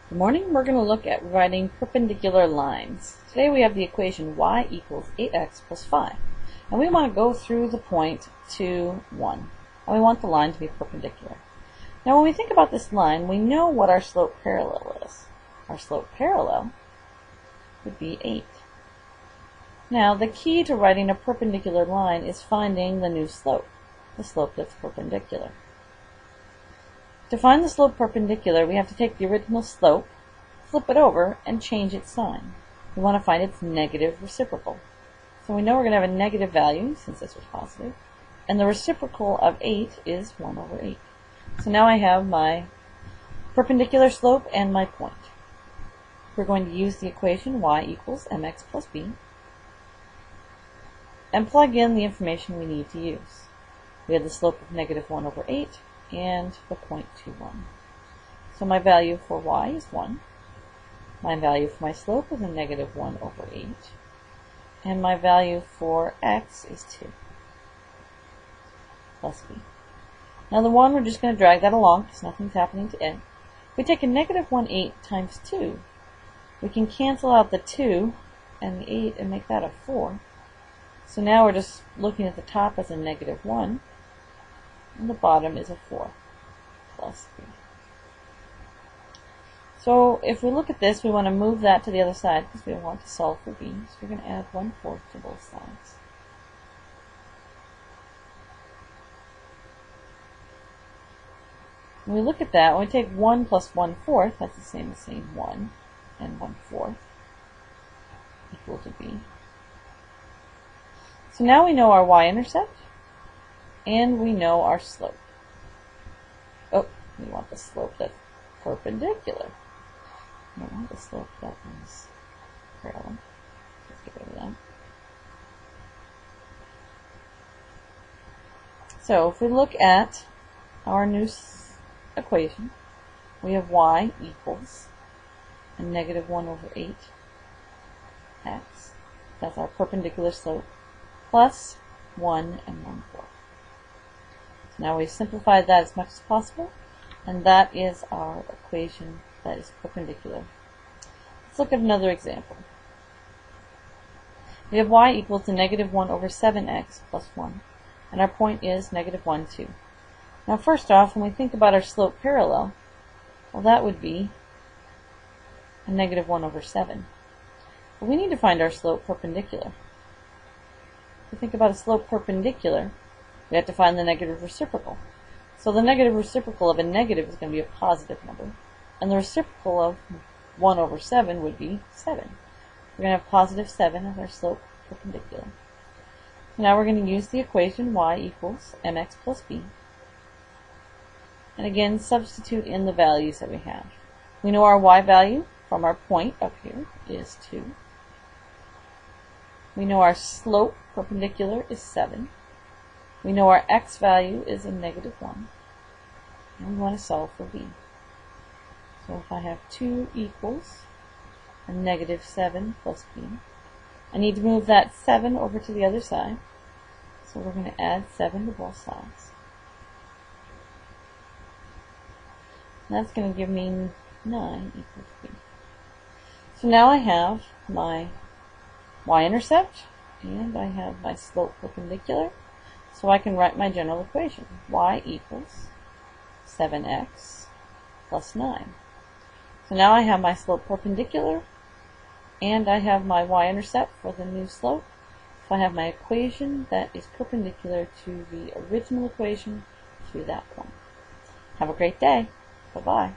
Good morning. We're going to look at writing perpendicular lines. Today we have the equation y equals 8x plus 5. And we want to go through the point 2, 1. And we want the line to be perpendicular. Now when we think about this line, we know what our slope parallel is. Our slope parallel would be 8. Now the key to writing a perpendicular line is finding the new slope, the slope that's perpendicular. To find the slope perpendicular, we have to take the original slope, flip it over, and change its sign. We want to find its negative reciprocal. So we know we're going to have a negative value, since this was positive, and the reciprocal of 8 is 1 over 8. So now I have my perpendicular slope and my point. We're going to use the equation y equals mx plus b, and plug in the information we need to use. We have the slope of negative 1 over 8, and the point 21. So my value for y is 1. My value for my slope is a negative 1 over 8. And my value for x is 2 plus b. Now the 1, we're just going to drag that along because nothing's happening to it. If we take a negative 1, 8 times 2, we can cancel out the 2 and the 8 and make that a 4. So now we're just looking at the top as a negative 1. And the bottom is a 4 plus b. So if we look at this, we want to move that to the other side because we want to solve for b. So we're going to add 1/4 to both sides. When we look at that, when we take 1 plus 1/4, that's the same as saying 1 and 1/4 equal to b. So now we know our y-intercept. And we know our slope. Oh, we want the slope that's perpendicular. We don't want the slope that is parallel. Let's get rid of that. So if we look at our new equation, we have y equals a negative 1 over 8 x. That's our perpendicular slope, plus 1 and 1/4. Now we've simplified that as much as possible, and that is our equation that is perpendicular. Let's look at another example. We have y equals to negative 1 over 7x plus 1, and our point is negative 1, 2. Now first off, when we think about our slope parallel, well, that would be a negative 1 over 7. But we need to find our slope perpendicular. If we think about a slope perpendicular, we have to find the negative reciprocal. So the negative reciprocal of a negative is going to be a positive number. And the reciprocal of 1 over 7 would be 7. We're going to have positive 7 as our slope perpendicular. So now we're going to use the equation y equals mx plus b. And again, substitute in the values that we have. We know our y value from our point up here is 2. We know our slope perpendicular is 7. We know our x value is a negative 1, and we want to solve for b. So if I have 2 equals a negative 7 plus b, I need to move that 7 over to the other side, so we're going to add 7 to both sides. And that's going to give me 9 equals b. So now I have my y-intercept, and I have my slope perpendicular. So I can write my general equation. Y equals 7x plus 9. So now I have my slope perpendicular, and I have my y-intercept for the new slope. So I have my equation that is perpendicular to the original equation through that point. Have a great day. Bye-bye.